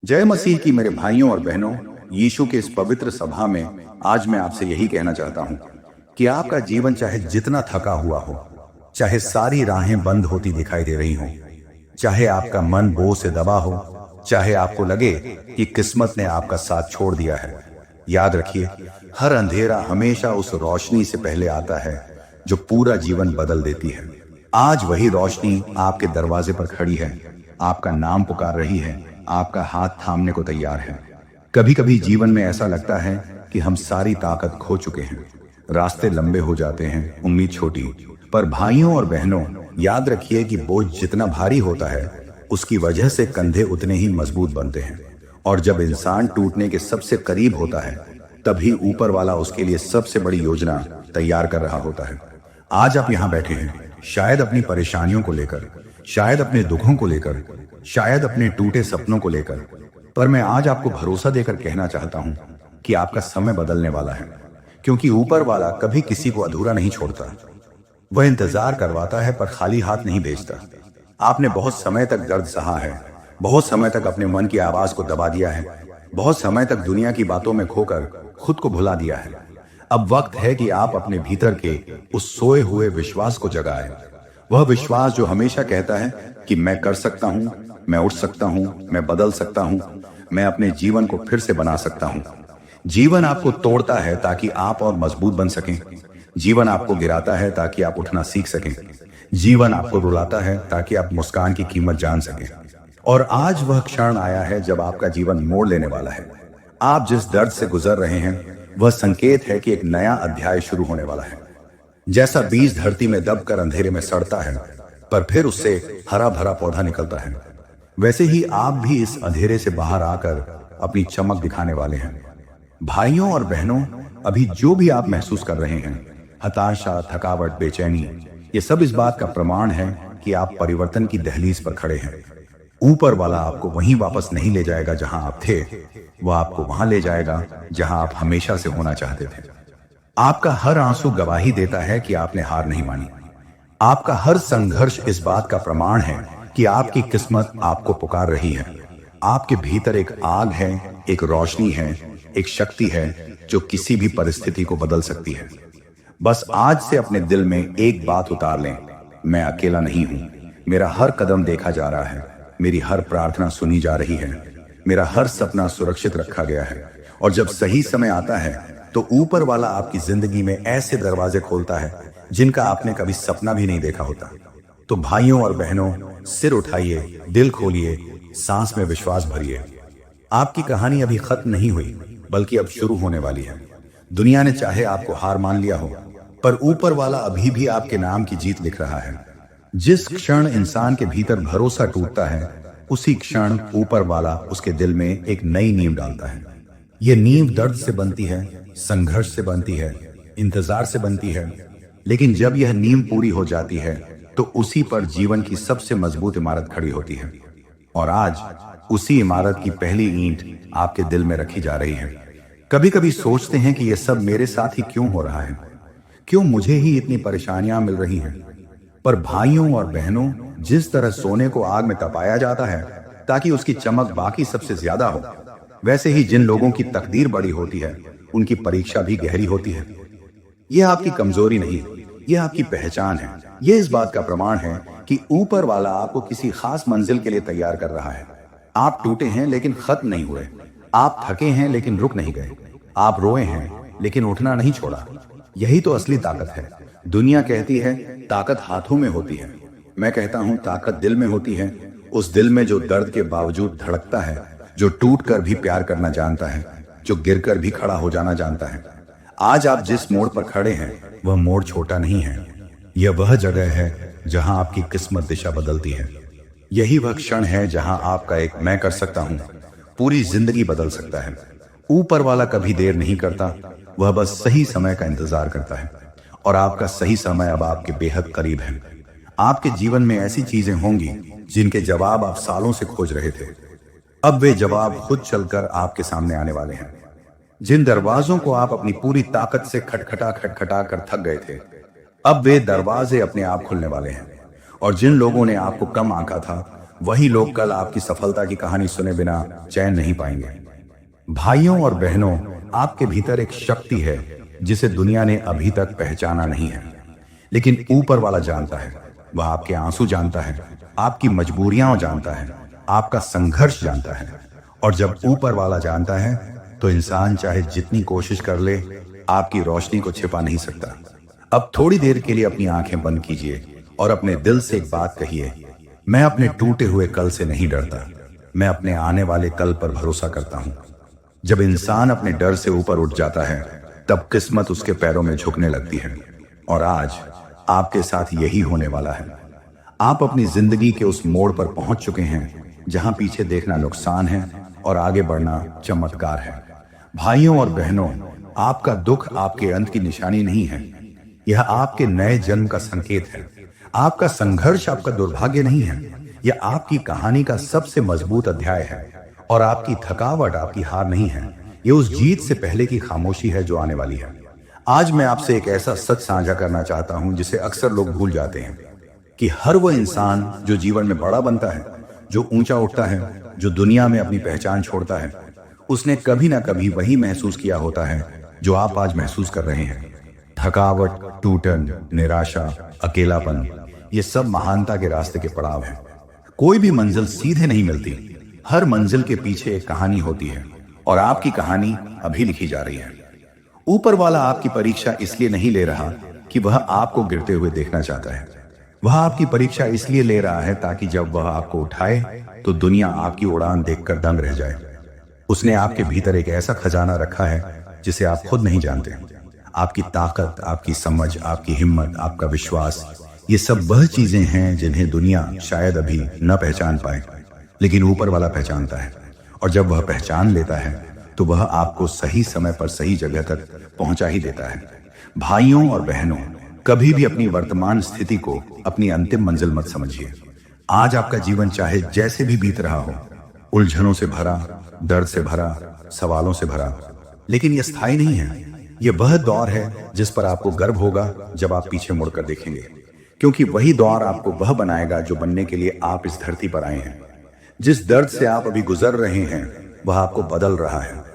जय मसीह की मेरे भाइयों और बहनों। यीशु के इस पवित्र सभा में आज मैं आपसे यही कहना चाहता हूं कि आपका जीवन चाहे जितना थका हुआ हो, चाहे सारी राहें बंद होती दिखाई दे रही हों, चाहे आपका मन बोझ से दबा हो, चाहे आपको लगे कि किस्मत ने आपका साथ छोड़ दिया है, याद रखिए, हर अंधेरा हमेशा उस रोशनी से पहले आता है जो पूरा जीवन बदल देती है। आज वही रोशनी आपके दरवाजे पर खड़ी है, आपका नाम पुकार रही है, आपका हाथ थामने को तैयार है। कभी कभी जीवन में ऐसा लगता है कि हम सारी ताकत खो चुके हैं, रास्ते लंबे हो जाते हैं, उम्मीद छोटी। पर भाइयों और बहनों, याद रखिए कि बोझ जितना भारी होता है उसकी वजह से कंधे उतने ही मजबूत बनते हैं। और जब इंसान टूटने के सबसे करीब होता है तभी ऊपर वाला उसके लिए सबसे बड़ी योजना तैयार कर रहा होता है। आज आप यहाँ बैठे हैं, शायद अपनी परेशानियों को लेकर, शायद अपने दुखों को लेकर, शायद अपने टूटे सपनों को लेकर। पर मैं आज आपको भरोसा देकर कहना चाहता हूं कि आपका समय बदलने वाला है, क्योंकि ऊपर वाला कभी किसी को अधूरा नहीं छोड़ता। वह इंतजार करवाता है पर खाली हाथ नहीं भेजता। आपने बहुत समय तक दर्द सहा है, बहुत समय तक अपने मन की आवाज को दबा दिया है, बहुत समय तक दुनिया की बातों में खोकर खुद को भुला दिया है। अब वक्त है कि आप अपने भीतर के उस सोए हुए विश्वास को जगाएं। वह विश्वास जो हमेशा कहता है कि मैं कर सकता हूं, मैं उठ सकता हूं, मैं बदल सकता हूं, मैं अपने जीवन को फिर से बना सकता हूं। जीवन आपको तोड़ता है ताकि आप और मजबूत बन सकें। जीवन आपको गिराता है ताकि आप उठना सीख सकें। जीवन आपको रुलाता है ताकि आप मुस्कान की कीमत जान सकें। और आज वह क्षण आया है जब आपका जीवन मोड़ लेने वाला है। आप जिस दर्द से गुजर रहे हैं वह संकेत है कि एक नया अध्याय शुरू होने वाला है। जैसा बीज धरती में दबकर अंधेरे में सड़ता है पर फिर उससे हरा भरा पौधा निकलता है, वैसे ही आप भी इस अंधेरे से बाहर आकर अपनी चमक दिखाने वाले हैं। भाइयों और बहनों, अभी जो भी आप महसूस कर रहे हैं, हताशा, थकावट, बेचैनी, ये सब इस बात का प्रमाण है कि आप परिवर्तन की दहलीज पर खड़े हैं। ऊपर वाला आपको वहीं वापस नहीं ले जाएगा जहां आप थे, वह आपको वहां ले जाएगा जहां आप हमेशा से होना चाहते थे। आपका हर आंसू गवाही देता है कि आपने हार नहीं मानी। आपका हर संघर्ष इस बात का प्रमाण है कि आपकी किस्मत आपको पुकार रही है। आपके भीतर एक आग है, एक रोशनी है, एक शक्ति है जो किसी भी परिस्थिति को बदल सकती है। बस आज से अपने दिल में एक बात उतार लें, मैं अकेला नहीं हूं। मेरा हर कदम देखा जा रहा है, मेरी हर प्रार्थना सुनी जा रही है, मेरा हर सपना सुरक्षित रखा गया है। और जब सही समय आता है तो ऊपर वाला आपकी जिंदगी में ऐसे दरवाजे खोलता है जिनका आपने कभी सपना भी नहीं देखा होता। तो भाइयों और बहनों, सिर उठाइए, दिल खोलिए, सांस में विश्वास भरिए। आपकी कहानी अभी खत्म नहीं हुई, बल्कि अब शुरू होने वाली है। दुनिया ने चाहे आपको हार मान लिया हो, पर ऊपर वाला अभी भी आपके नाम की जीत लिख रहा है। जिस क्षण इंसान के भीतर भरोसा टूटता है, उसी क्षण ऊपर वाला उसके दिल में एक नई नींव डालता है। यह नींव दर्द से बनती है, संघर्ष से बनती है, इंतजार से बनती है, लेकिन जब यह नींव पूरी हो जाती है तो उसी पर जीवन की सबसे मजबूत इमारत खड़ी होती है। और आज उसी इमारत की पहली ईंट आपके दिल में रखी जा रही है। कभी कभी सोचते हैं कि यह सब मेरे साथ ही क्यों हो रहा है, क्यों मुझे ही इतनी परेशानियां मिल रही हैं। पर भाइयों और बहनों, जिस तरह सोने को आग में तपाया जाता है ताकि उसकी चमक बाकी सबसे ज्यादा हो, वैसे ही जिन लोगों की तकदीर बड़ी होती है उनकी परीक्षा भी गहरी होती है। यह आपकी कमजोरी नहीं, यह आपकी पहचान है। यह इस बात का प्रमाण है कि ऊपर वाला आपको किसी खास मंजिल के लिए तैयार कर रहा है। आप टूटे हैं लेकिन खत्म नहीं हुए, आप थके हैं लेकिन रुक नहीं गए, आप रोए हैं लेकिन उठना नहीं छोड़ा। यही तो असली ताकत है। दुनिया कहती है ताकत हाथों में होती है, मैं कहता हूं ताकत दिल में होती है। उस दिल में जो दर्द के बावजूद धड़कता है, जो टूट कर भी प्यार करना जानता है, जो गिरकर भी खड़ा हो जाना जानता है। आज आप जिस मोड़ पर खड़े हैं वह मोड़ छोटा नहीं है, यह वह जगह है जहां आपकी किस्मत दिशा बदलती है। यही वह क्षण है जहां आपका एक मैं कर सकता हूं पूरी जिंदगी बदल सकता है। ऊपर वाला कभी देर नहीं करता, वह बस सही समय का इंतजार करता है। और आपका सही समय अब आपके बेहद करीब है। आपके जीवन में ऐसी चीजें होंगी जिनके जवाब आप सालों से खोज रहे थे, अब वे जवाब खुद चलकर आपके सामने आने वाले हैं। जिन दरवाजों को आप अपनी पूरी ताकत से खटखटा खटखटा कर थक गए थे, अब वे दरवाजे अपने आप खुलने वाले हैं। और जिन लोगों ने आपको कम आंका था, वही लोग कल आपकी सफलता की कहानी सुने बिना चैन नहीं पाएंगे। भाइयों और बहनों, आपके भीतर एक शक्ति है जिसे दुनिया ने अभी तक पहचाना नहीं है, लेकिन ऊपर वाला जानता है। वह आपके आंसू जानता है, आपकी मजबूरियां जानता है, आपका संघर्ष जानता है। और जब ऊपर वाला जानता है तो इंसान चाहे जितनी कोशिश कर ले, आपकी रोशनी को छिपा नहीं सकता। अब थोड़ी देर के लिए अपनी आंखें बंद कीजिए और अपने दिल से एक बात कहिए, मैं अपने टूटे हुए कल से नहीं डरता, मैं अपने आने वाले कल पर भरोसा करता हूं। जब इंसान अपने डर से ऊपर उठ जाता है, तब किस्मत उसके पैरों में झुकने लगती है। और आज आपके साथ यही होने वाला है। आप अपनी जिंदगी के उस मोड़ पर पहुंच चुके हैं जहां पीछे देखना नुकसान है और आगे बढ़ना चमत्कार है। भाइयों और बहनों, आपका दुख आपके अंत की निशानी नहीं है, यह आपके नए जन्म का संकेत है। आपका संघर्ष आपका दुर्भाग्य नहीं है, यह आपकी कहानी का सबसे मजबूत अध्याय है। और आपकी थकावट आपकी हार नहीं है, यह उस जीत से पहले की खामोशी है जो आने वाली है। आज मैं आपसे एक ऐसा सच साझा करना चाहता हूं जिसे अक्सर लोग भूल जाते हैं, कि हर वो इंसान जो जीवन में बड़ा बनता है, जो ऊंचा उठता है, जो दुनिया में अपनी पहचान छोड़ता है, उसने कभी ना कभी वही महसूस किया होता है जो आप आज महसूस कर रहे हैं। थकावट, टूटन, निराशा, अकेलापन, ये सब महानता के रास्ते के पड़ाव हैं। कोई भी मंजिल सीधे नहीं मिलती, हर मंजिल के पीछे एक कहानी होती है, और आपकी कहानी अभी लिखी जा रही है। ऊपर वाला आपकी परीक्षा इसलिए नहीं ले रहा कि वह आपको गिरते हुए देखना चाहता है, वह आपकी परीक्षा इसलिए ले रहा है ताकि जब वह आपको उठाए तो दुनिया आपकी उड़ान देखकर दंग रह जाए। उसने आपके भीतर एक ऐसा खजाना रखा है जिसे आप खुद नहीं जानते। आपकी ताकत, आपकी समझ, आपकी हिम्मत, आपका विश्वास, ये सब वह चीजें हैं जिन्हें दुनिया शायद अभी न पहचान पाए, लेकिन ऊपर वाला पहचानता है। और जब वह पहचान लेता है तो वह आपको सही समय पर सही जगह तक पहुंचा ही देता है। भाइयों और बहनों, कभी भी अपनी वर्तमान स्थिति को अपनी अंतिम मंजिल मत समझिए। आज आपका जीवन चाहे जैसे भी बीत रहा हो, उलझनों से भरा, दर्द से भरा, सवालों से भरा, लेकिन यह स्थायी नहीं है। यह वह दौर है जिस पर आपको गर्व होगा जब आप पीछे मुड़कर देखेंगे, क्योंकि वही दौर आपको वह बनाएगा जो बनने के लिए आप इस धरती पर आए हैं। जिस दर्द से आप अभी गुजर रहे हैं वह आपको बदल रहा है।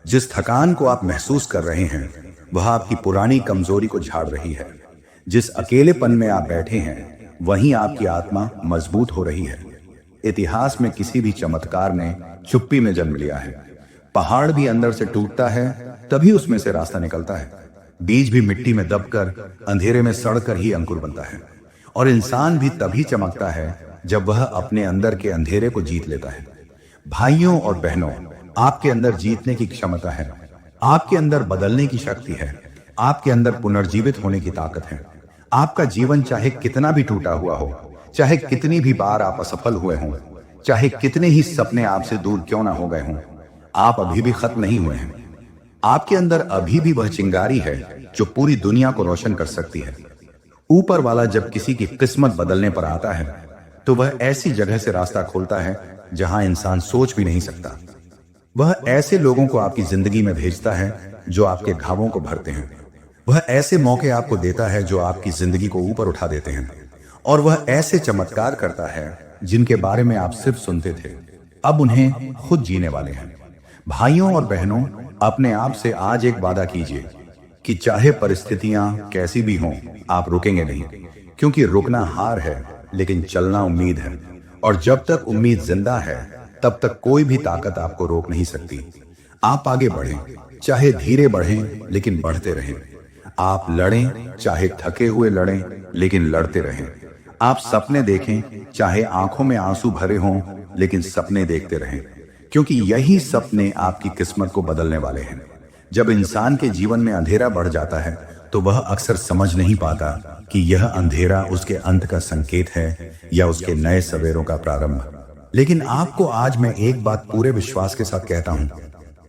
जिस थकान को आप महसूस कर रहे हैं वह आपकी पुरानी कमजोरी को झाड़ रही है। जिस अकेलेपन में आप बैठे हैं वहीं आपकी आत्मा मजबूत हो रही है। इतिहास में किसी भी चमत्कार ने चुप्पी में जन्म लिया है। पहाड़ भी अंदर से टूटता है तभी उसमें से रास्ता निकलता है। बीज भी मिट्टी में दबकर अंधेरे में सड़कर ही अंकुर बनता है। और इंसान भी तभी चमकता है जब वह अपने अंदर के अंधेरे को जीत लेता है। भाइयों और बहनों, आपके अंदर जीतने की क्षमता है, आपके अंदर बदलने की शक्ति है, आपके अंदर पुनर्जीवित होने की ताकत है। आपका जीवन चाहे कितना भी टूटा हुआ हो, चाहे कितनी भी बार आप असफल हुए हों, चाहे कितने ही सपने आपसे दूर क्यों ना हो गए हों, आप अभी भी खत्म नहीं हुए हैं। आपके अंदर अभी भी वह चिंगारी है जो पूरी दुनिया को रोशन कर सकती है। ऊपर वाला जब किसी की किस्मत बदलने पर आता है तो वह ऐसी जगह से रास्ता खोलता है जहां इंसान सोच भी नहीं सकता। वह ऐसे लोगों को आपकी जिंदगी में भेजता है जो आपके घावों को भरते हैं। वह ऐसे मौके आपको देता है जो आपकी जिंदगी को ऊपर उठा देते हैं। और वह ऐसे चमत्कार करता है जिनके बारे में आप सिर्फ सुनते थे, अब उन्हें खुद जीने वाले हैं। भाइयों और बहनों, अपने आप से आज एक वादा कीजिए कि चाहे परिस्थितियां कैसी भी हों, आप रुकेंगे नहीं, क्योंकि रुकना हार है लेकिन चलना उम्मीद है। और जब तक उम्मीद जिंदा है तब तक कोई भी ताकत आपको रोक नहीं सकती। आप आगे बढ़ें, चाहे धीरे बढ़ें लेकिन बढ़ते रहें। आप लड़ें, चाहे थके हुए लड़ें लेकिन लड़ते रहें। आप सपने देखें, चाहे आंखों में आंसू भरे हों लेकिन सपने देखते रहें, क्योंकि यही सपने आपकी किस्मत को बदलने वाले हैं। जब इंसान के जीवन में अंधेरा बढ़ जाता है तो वह अक्सर समझ नहीं पाता कि यह अंधेरा उसके अंत का संकेत है या उसके नए सवेरों का प्रारंभ। लेकिन आपको आज मैं एक बात पूरे विश्वास के साथ कहता हूं,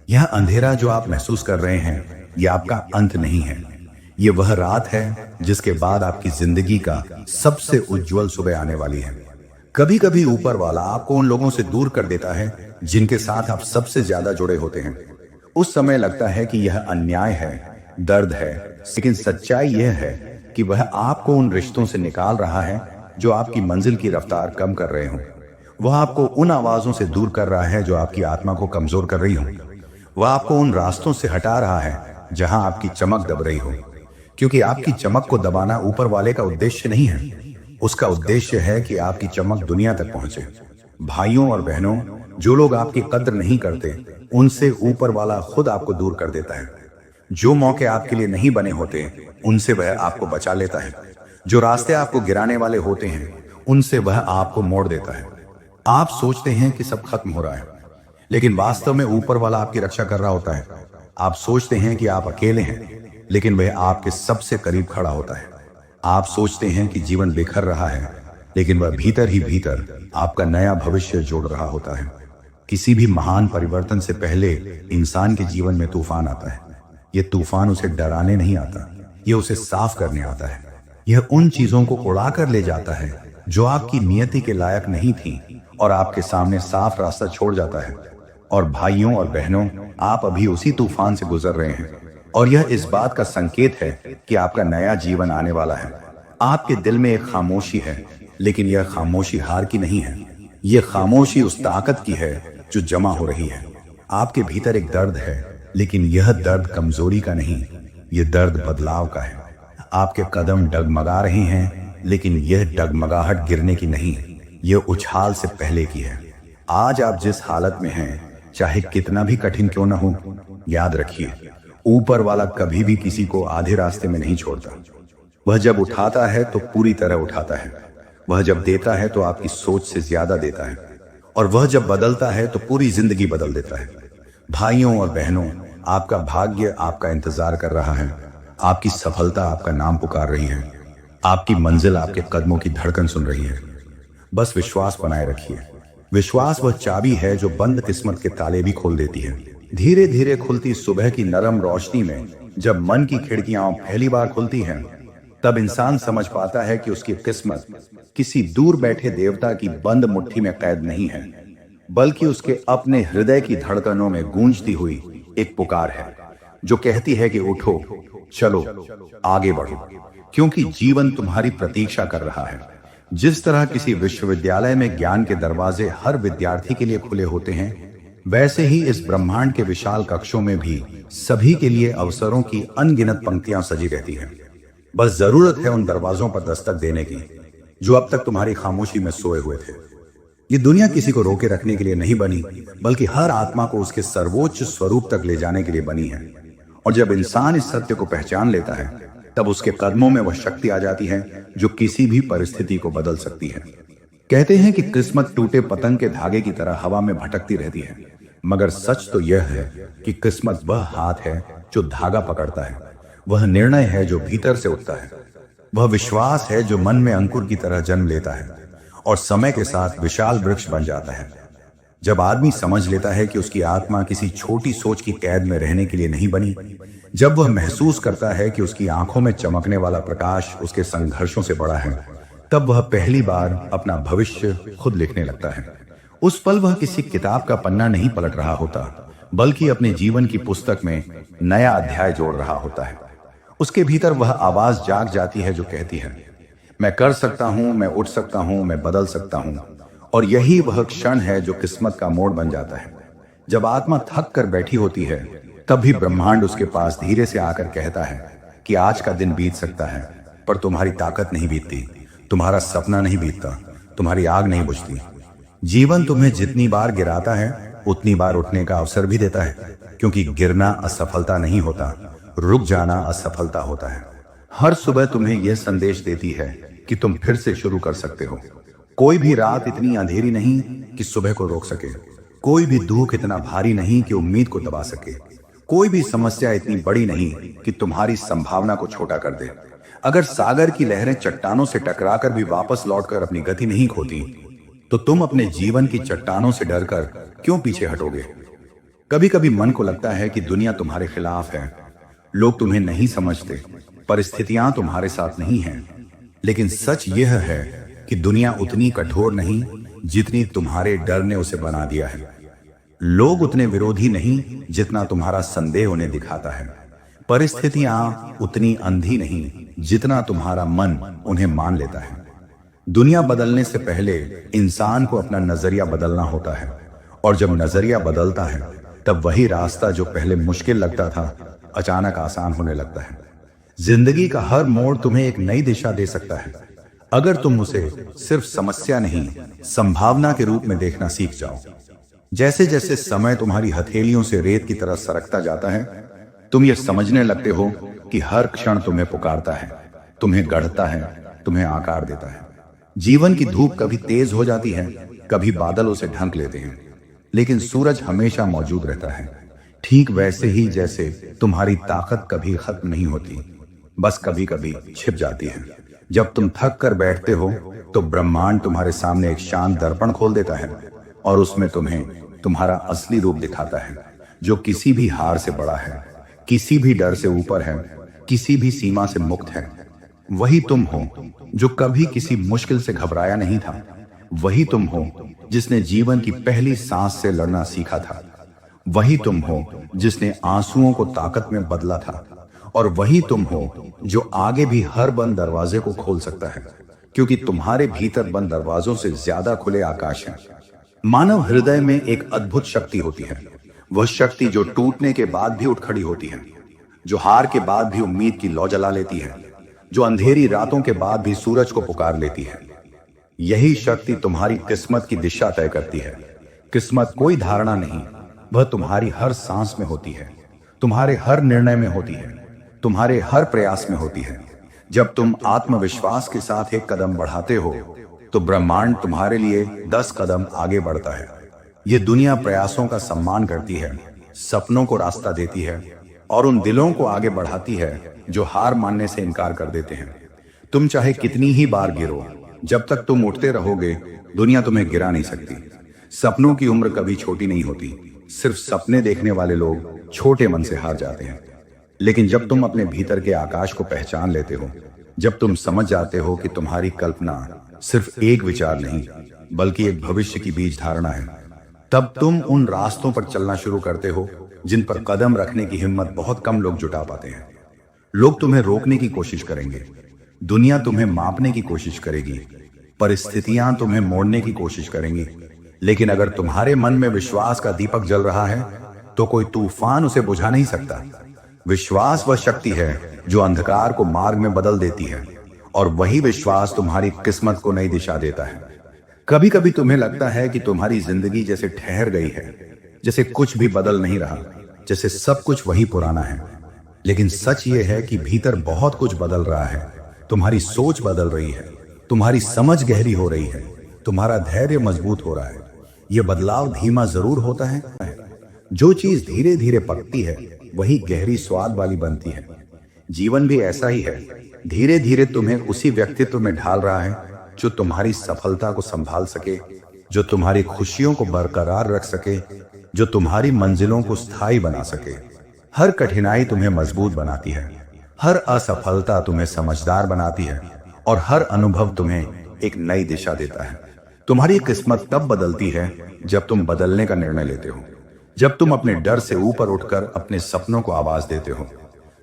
यह अंधेरा जो आप महसूस कर रहे हैं यह आपका अंत नहीं है। यह वह रात है जिसके बाद आपकी जिंदगी का सबसे उज्जवल सुबह आने वाली है। कभी कभी ऊपर वाला आपको उन लोगों से दूर कर देता है जिनके साथ आप सबसे ज्यादा जुड़े होते हैं। उस समय लगता है कि यह अन्याय है, दर्द है, लेकिन सच्चाई यह है कि वह आपको उन रिश्तों से निकाल रहा है जो आपकी मंजिल की रफ्तार कम कर रहे हों। वह आपको उन आवाजों से दूर कर रहा है जो आपकी आत्मा को कमजोर कर रही हो। वह आपको उन रास्तों से हटा रहा है जहां आपकी चमक दब रही हो, क्योंकि आपकी चमक को दबाना ऊपर वाले का उद्देश्य नहीं है। उसका उद्देश्य है कि आपकी चमक दुनिया तक पहुंचे। भाइयों और बहनों, जो लोग आपकी कद्र नहीं करते, उनसे ऊपर वाला खुद आपको दूर कर देता है। जो मौके आपके लिए नहीं बने होते, उनसे वह आपको बचा लेता है। जो रास्ते आपको गिराने वाले होते हैं, उनसे वह आपको मोड़ देता है। आप सोचते हैं कि सब खत्म हो रहा है, लेकिन वास्तव में ऊपर वाला आपकी रक्षा कर रहा होता है। आप सोचते हैं कि आप अकेले हैं, लेकिन वह आपके सबसे करीब खड़ा होता है। आप सोचते हैं कि जीवन बिखर रहा है, लेकिन वह भीतर ही भीतर आपका नया भविष्य जोड़ रहा होता है। किसी भी महान परिवर्तन से पहले इंसान के जीवन में तूफान आता है। यह तूफान उसे डराने नहीं आता, यह उसे साफ करने आता है। यह उन चीजों को उड़ा कर ले जाता है जो आपकी नियति के लायक नहीं थी, और आपके सामने साफ रास्ता छोड़ जाता है। और भाइयों और बहनों, आप अभी उसी तूफान से गुजर रहे हैं, और यह इस बात का संकेत है कि आपका नया जीवन आने वाला है। आपके दिल में एक खामोशी है, लेकिन यह खामोशी हार की नहीं है। यह खामोशी उस ताकत की है जो जमा हो रही है। आपके भीतर एक दर्द है, लेकिन यह दर्द कमजोरी का नहीं, यह दर्द बदलाव का है। आपके कदम डगमगा रहे हैं, लेकिन यह डगमगाहट गिरने की नहीं, यह उछाल से पहले की है। आज आप जिस हालत में हैं, चाहे कितना भी कठिन क्यों न हो, याद रखिए, ऊपर वाला कभी भी किसी को आधे रास्ते में नहीं छोड़ता। वह जब उठाता है तो पूरी तरह उठाता है। वह जब देता है तो आपकी सोच से ज्यादा देता है, और वह जब बदलता है तो पूरी जिंदगी बदल देता है। भाइयों और बहनों, आपका भाग्य आपका इंतजार कर रहा है। आपकी सफलता आपका नाम पुकार रही है। आपकी मंजिल आपके कदमों की धड़कन सुन रही है। बस विश्वास बनाए रखिए। विश्वास वह चाबी है जो बंद किस्मत के ताले भी खोल देती है। धीरे धीरे खुलती सुबह की नरम रोशनी में जब मन की खिड़कियां पहली बार खुलती हैं, तब इंसान समझ पाता है कि उसकी किस्मत किसी दूर बैठे देवता की बंद मुट्ठी में कैद नहीं है, बल्कि उसके अपने हृदय की धड़कनों में गूंजती हुई एक पुकार है जो कहती है कि उठो, चलो, आगे बढ़ो, क्योंकि जीवन तुम्हारी प्रतीक्षा कर रहा है। जिस तरह किसी विश्वविद्यालय में ज्ञान के दरवाजे हर विद्यार्थी के लिए खुले होते हैं, वैसे ही इस ब्रह्मांड के विशाल कक्षों में भी सभी के लिए अवसरों की अनगिनत पंक्तियां सजी रहती हैं। बस जरूरत है उन दरवाजों पर दस्तक देने की जो अब तक तुम्हारी खामोशी में सोए हुए थे। ये दुनिया किसी को रोके रखने के लिए नहीं बनी, बल्कि हर आत्मा को उसके सर्वोच्च स्वरूप तक ले जाने के लिए बनी है। और जब इंसान इस सत्य को पहचान लेता है, तब उसके कदमों में वह शक्ति आ जाती है जो किसी भी परिस्थिति को बदल सकती है। कहते हैं कि किस्मत टूटे पतंग के धागे की तरह हवा में भटकती रहती है, मगर सच तो यह है कि किस्मत वह हाथ है जो धागा पकड़ता है। वह निर्णय है जो भीतर से उठता है। वह विश्वास है जो मन में अंकुर की तरह जन्म लेता है और समय के साथ विशाल वृक्ष बन जाता है। जब आदमी समझ लेता है कि उसकी आत्मा किसी छोटी सोच की कैद में रहने के लिए नहीं बनी, जब वह महसूस करता है कि उसकी आंखों में चमकने वाला प्रकाश उसके संघर्षों से बड़ा है, तब वह पहली बार अपना भविष्य खुद लिखने लगता है। उस पल वह किसी किताब का पन्ना नहीं पलट रहा होता, बल्कि अपने जीवन की पुस्तक में नया अध्याय जोड़ रहा होता है। उसके भीतर वह आवाज जाग जाती है जो कहती है, मैं कर सकता हूं, मैं उठ सकता हूं, मैं बदल सकता हूं। और यही वह क्षण है जो किस्मत का मोड़ बन जाता है। जब आत्मा थक कर बैठी होती है, तब भी ब्रह्मांड उसके पास धीरे से आकर कहता है कि आज का दिन बीत सकता है, पर तुम्हारी ताकत नहीं बीतती, तुम्हारा सपना नहीं बीतता, तुम्हारी आग नहीं बुझती। जीवन तुम्हें जितनी बार गिराता है, उतनी बार उठने का अवसर भी देता है, क्योंकि गिरना असफलता नहीं होता, रुक जाना असफलता होता है। हर सुबह तुम्हें यह संदेश देती है कि तुम फिर से शुरू कर सकते हो। कोई भी रात इतनी अंधेरी नहीं कि सुबह को रोक सके। कोई भी दुख इतना भारी नहीं कि उम्मीद को दबा सके। कोई भी समस्या इतनी बड़ी नहीं कि तुम्हारी संभावना को छोटा कर दे। अगर सागर की लहरें चट्टानों से टकराकर भी वापस लौटकर अपनी गति नहीं खोती, तो तुम अपने जीवन की चट्टानों से डरकर क्यों पीछे हटोगे? कभी कभी मन को लगता है कि दुनिया तुम्हारे खिलाफ है, लोग तुम्हें नहीं समझते, परिस्थितियां तुम्हारे साथ नहीं हैं। लेकिन सच यह है कि दुनिया उतनी कठोर नहीं जितनी तुम्हारे डर ने उसे बना दिया है। लोग उतने विरोधी नहीं जितना तुम्हारा संदेह उन्हें दिखाता है। परिस्थितियां उतनी अंधी नहीं जितना तुम्हारा मन उन्हें मान लेता है। दुनिया बदलने से पहले इंसान को अपना नजरिया बदलना होता है, और जब नजरिया बदलता है तब वही रास्ता जो पहले मुश्किल लगता था अचानक आसान होने लगता है। जिंदगी का हर मोड़ तुम्हें एक नई दिशा दे सकता है, अगर तुम उसे सिर्फ समस्या नहीं संभावना के रूप में देखना सीख जाओ। जैसे जैसे समय तुम्हारी हथेलियों से रेत की तरह सरकता जाता है, तुम ये समझने लगते हो कि हर क्षण तुम्हें पुकारता है, तुम्हें गढ़ता है, तुम्हें आकार देता है। जीवन की धूप कभी तेज हो जाती है, कभी बादल उसे ढक लेते हैं, लेकिन सूरज हमेशा मौजूद रहता है। ठीक वैसे ही जैसे तुम्हारी ताकत कभी खत्म नहीं होती, बस कभी कभी छिप जाती है। जब तुम थक कर बैठते हो तो ब्रह्मांड तुम्हारे सामने एक शांत दर्पण खोल देता है और उसमें तुम्हें तुम्हारा असली रूप दिखाता है, जो किसी भी हार से बड़ा है, किसी भी डर से ऊपर है, किसी भी सीमा से मुक्त है। वही तुम हो जो कभी किसी मुश्किल से घबराया नहीं था। वही तुम हो जिसने जीवन की पहली सांस से लड़ना सीखा था। वही तुम हो जिसने आंसुओं को ताकत में बदला था। और वही तुम हो जो आगे भी हर बंद दरवाजे को खोल सकता है, क्योंकि तुम्हारे भीतर बंद दरवाजों से ज्यादा खुले आकाश है। मानव हृदय में एक अद्भुत शक्ति होती है, वह शक्ति जो टूटने के बाद भी उठ खड़ी होती है, जो हार के बाद भी उम्मीद की लौ जला लेती है, जो अंधेरी रातों के बाद भी सूरज को पुकार लेती है। यही शक्ति तुम्हारी किस्मत की दिशा तय करती है। किस्मत कोई धारणा नहीं, वह तुम्हारी हर सांस में होती है, तुम्हारे हर निर्णय में होती है, तुम्हारे हर प्रयास में होती है। जब तुम आत्मविश्वास के साथ एक कदम बढ़ाते हो तो ब्रह्मांड तुम्हारे लिए 10 कदम आगे बढ़ता है। ये दुनिया प्रयासों का सम्मान करती है, सपनों को रास्ता देती है और उन दिलों को आगे बढ़ाती है जो हार मानने से इनकार कर देते हैं। तुम चाहे कितनी ही बार गिरो, जब तक तुम उठते रहोगे दुनिया तुम्हें गिरा नहीं सकती। सपनों की उम्र कभी छोटी नहीं होती, सिर्फ सपने देखने वाले लोग छोटे मन से हार जाते हैं। लेकिन जब तुम अपने भीतर के आकाश को पहचान लेते हो, जब तुम समझ जाते हो कि तुम्हारी कल्पना सिर्फ एक विचार नहीं बल्कि एक भविष्य की बीज धारणा है, तब तुम उन रास्तों पर चलना शुरू करते हो जिन पर कदम रखने की हिम्मत बहुत कम लोग जुटा पाते हैं। लोग तुम्हें रोकने की कोशिश करेंगे, दुनिया तुम्हें मापने की कोशिश करेगी, परिस्थितियां तुम्हें मोड़ने की कोशिश करेंगी, लेकिन अगर तुम्हारे मन में विश्वास का दीपक जल रहा है तो कोई तूफान उसे बुझा नहीं सकता। विश्वास वह शक्ति है जो अंधकार को मार्ग में बदल देती है, और वही विश्वास तुम्हारी किस्मत को नई दिशा देता है। कभी कभी तुम्हें लगता है कि तुम्हारी जिंदगी जैसे ठहर गई है, जैसे कुछ भी बदल नहीं रहा, जैसे सब कुछ वही पुराना है। लेकिन सच ये है कि भीतर बहुत कुछ बदल रहा है। तुम्हारी सोच बदल रही है, तुम्हारी समझ गहरी हो रही है, तुम्हारा धैर्य मजबूत हो रहा है। यह बदलाव धीमा जरूर होता है, जो चीज धीरे धीरे पकती है वही गहरी स्वाद वाली बनती है। जीवन भी ऐसा ही है, धीरे धीरे तुम्हें उसी व्यक्तित्व में ढाल रहा है जो तुम्हारी सफलता को संभाल सके, जो तुम्हारी खुशियों को बरकरार रख सके, जो तुम्हारी मंजिलों को स्थायी बना सके। हर कठिनाई तुम्हें मजबूत बनाती है, हर असफलता तुम्हें समझदार बनाती है, और हर अनुभव तुम्हें एक नई दिशा देता है। तुम्हारी किस्मत तब बदलती है जब तुम बदलने का निर्णय लेते हो, जब तुम अपने डर से ऊपर उठकर अपने सपनों को आवाज देते हो,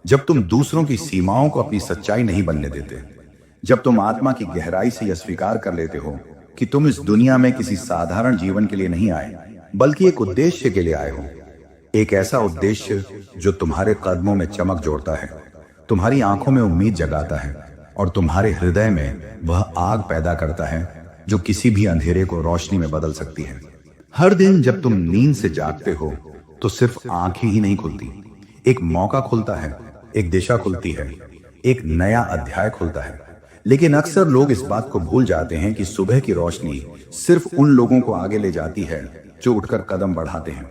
जब तुम दूसरों की सीमाओं को अपनी सच्चाई नहीं बनने देते, जब तुम आत्मा की गहराई से यह स्वीकार कर लेते हो कि तुम इस दुनिया में किसी साधारण जीवन के लिए नहीं आए, बल्कि एक उद्देश्य के लिए आए हो। एक ऐसा उद्देश्य जो तुम्हारे कदमों में चमक जोड़ता है, तुम्हारी आंखों में उम्मीद जगाता है, और तुम्हारे हृदय में वह आग पैदा करता है जो किसी भी अंधेरे को रोशनी में बदल सकती है। हर दिन जब तुम नींद से जागते हो तो सिर्फ आंखें ही नहीं खुलती, एक मौका खुलता है, एक दिशा खुलती है, एक नया अध्याय खुलता है। लेकिन अक्सर लोग इस बात को भूल जाते हैं कि सुबह की रोशनी सिर्फ उन लोगों को आगे ले जाती है जो उठकर कदम बढ़ाते हैं।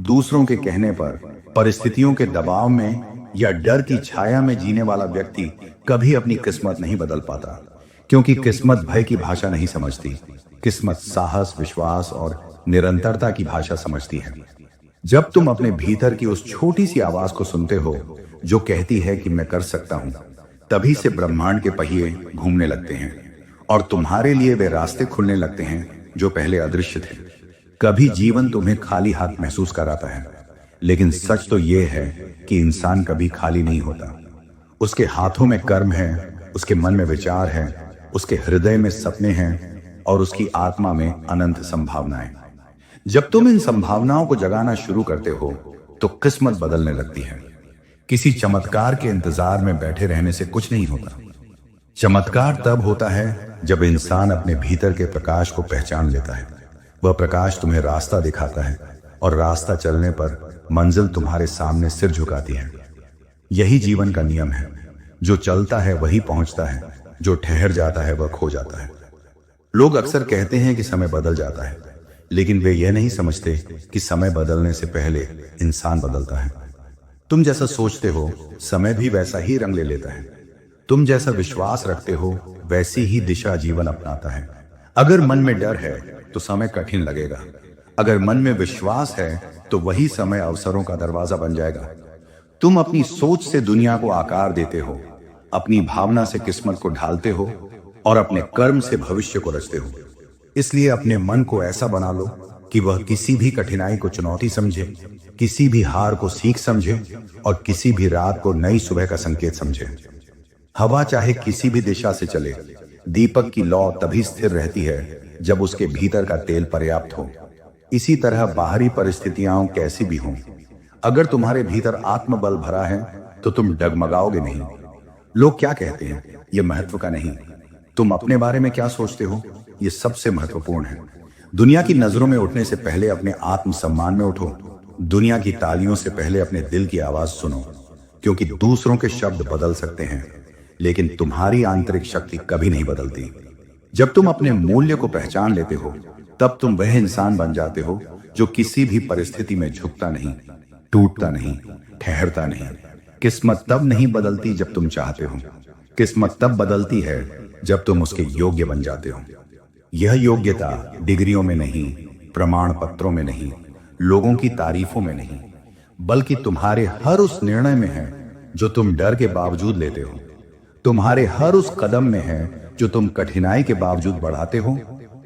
दूसरों के कहने पर, परिस्थितियों के दबाव में या डर की छाया में जीने वाला व्यक्ति कभी अपनी किस्मत नहीं बदल पाता, क्योंकि किस्मत भय की भाषा नहीं समझती। किस्मत साहस, विश्वास और निरंतरता की भाषा समझती है। जब तुम अपने भीतर की उस छोटी सी आवाज को सुनते हो जो कहती है कि मैं कर सकता हूं, तभी से ब्रह्मांड के पहिए घूमने लगते हैं और तुम्हारे लिए वे रास्ते खुलने लगते हैं जो पहले अदृश्य थे। कभी जीवन तुम्हें खाली हाथ महसूस कराता है, लेकिन सच तो यह है कि इंसान कभी खाली नहीं होता। उसके हाथों में कर्म है, उसके मन में विचार है, उसके हृदय में सपने हैं और उसकी आत्मा में अनंत संभावनाएं। जब तुम इन संभावनाओं को जगाना शुरू करते हो तो किस्मत बदलने लगती है। किसी चमत्कार के इंतजार में बैठे रहने से कुछ नहीं होता। चमत्कार तब होता है जब इंसान अपने भीतर के प्रकाश को पहचान लेता है। वह प्रकाश तुम्हें रास्ता दिखाता है और रास्ता चलने पर मंजिल तुम्हारे सामने सिर झुकाती है। यही जीवन का नियम है। जो चलता है वही पहुंचता है, जो ठहर जाता है वह खो जाता है। लोग अक्सर कहते हैं कि समय बदल जाता है, लेकिन वे यह नहीं समझते कि समय बदलने से पहले इंसान बदलता है। तुम जैसा सोचते हो समय भी वैसा ही रंग ले लेता है। तुम जैसा विश्वास रखते हो वैसी ही दिशा जीवन अपनाता है। अगर मन में डर है तो समय कठिन लगेगा। अगर मन में विश्वास है तो वही समय अवसरों का दरवाजा बन जाएगा। तुम अपनी सोच से दुनिया को आकार देते हो, अपनी भावना से किस्मत को ढालते हो और अपने कर्म से भविष्य को रचते हो। इसलिए अपने मन को ऐसा बना लो कि वह किसी भी कठिनाई को चुनौती समझे, किसी भी हार को सीख समझे और किसी भी रात को नई सुबह का संकेत समझे। हवा चाहे किसी भी दिशा से चले, दीपक की लौ तभी स्थिर रहती है जब उसके भीतर का तेल पर्याप्त हो। इसी तरह बाहरी परिस्थितियां कैसी भी हों, अगर तुम्हारे भीतर आत्मबल भरा है तो तुम डगमगाओगे नहीं। लोग क्या कहते हैं यह महत्व का नहीं। तुम अपने बारे में क्या सोचते हो यह सबसे महत्वपूर्ण है। दुनिया की नजरों में उठने से पहले अपने आत्मसम्मान में उठो। दुनिया की तालियों से पहले अपने दिल की आवाज सुनो, क्योंकि दूसरों के शब्द बदल सकते हैं लेकिन तुम्हारी आंतरिक शक्ति कभी नहीं बदलती। जब तुम अपने मूल्य को पहचान लेते हो तब तुम वह इंसान बन जाते हो जो किसी भी परिस्थिति में झुकता नहीं, टूटता नहीं, ठहरता नहीं। किस्मत तब नहीं बदलती जब तुम चाहते हो। किस्मत तब बदलती है जब तुम उसके योग्य बन जाते हो। यह योग्यता डिग्रियों में नहीं, प्रमाण पत्रों में नहीं, लोगों की तारीफों में नहीं, बल्कि तुम्हारे हर उस निर्णय में है जो तुम डर के बावजूद लेते हो। तुम्हारे हर उस कदम में है जो तुम कठिनाई के बावजूद बढ़ाते हो,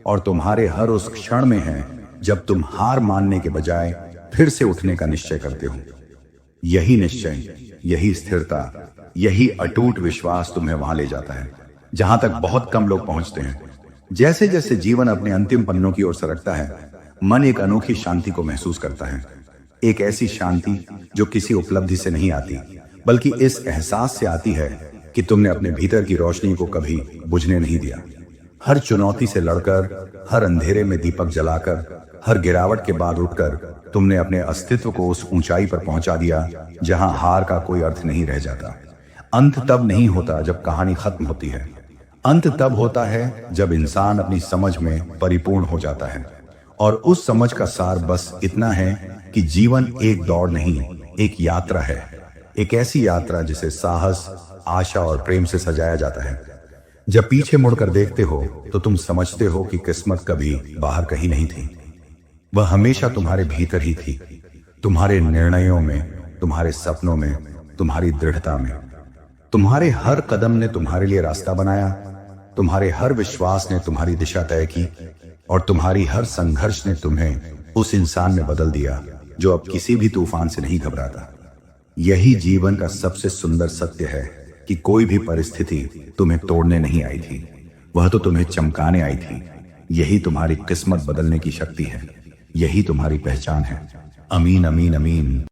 और तुम्हारे हर उस क्षण में है जब तुम हार मानने के बजाय फिर से उठने का निश्चय करते हो। यही निश्चय, यही स्थिरता, यही अटूट विश्वास तुम्हें वहां ले जाता है जहां तक बहुत कम लोग पहुंचते हैं। जैसे जैसे जीवन अपने अंतिम पन्नों की ओर सरकता है, मन एक अनोखी शांति को महसूस करता है। एक ऐसी शांति जो किसी उपलब्धि से नहीं आती, बल्कि इस एहसास से आती है कि तुमने अपने भीतर की रोशनी को कभी बुझने नहीं दिया। हर चुनौती से लड़कर, हर अंधेरे में दीपक जलाकर, हर गिरावट के बाद उठकर तुमने अपने अस्तित्व को उस ऊंचाई पर पहुंचा दिया जहां हार का कोई अर्थ नहीं रह जाता। अंत तब नहीं होता जब कहानी खत्म होती है। अंत तब होता है जब इंसान अपनी समझ में परिपूर्ण हो जाता है। और उस समझ का सार बस इतना है कि जीवन एक दौड़ नहीं, एक यात्रा है। एक ऐसी यात्रा जिसे साहस, आशा और प्रेम से सजाया जाता है। जब पीछे मुड़कर देखते हो तो तुम समझते हो कि किस्मत कभी बाहर कहीं नहीं थी। वह हमेशा तुम्हारे भीतर ही थी, तुम्हारे निर्णयों में, तुम्हारे सपनों में, तुम्हारी दृढ़ता में। तुम्हारे हर कदम ने तुम्हारे लिए रास्ता बनाया, तुम्हारे हर विश्वास ने तुम्हारी दिशा तय की, और तुम्हारी हर संघर्ष ने तुम्हें उस इंसान में बदल दिया जो अब किसी भी तूफान से नहीं घबराता। यही जीवन का सबसे सुंदर सत्य है कि कोई भी परिस्थिति तुम्हें तोड़ने नहीं आई थी, वह तो तुम्हें चमकाने आई थी। यही तुम्हारी किस्मत बदलने की शक्ति है, यही तुम्हारी पहचान है। अमीन, अमीन, अमीन।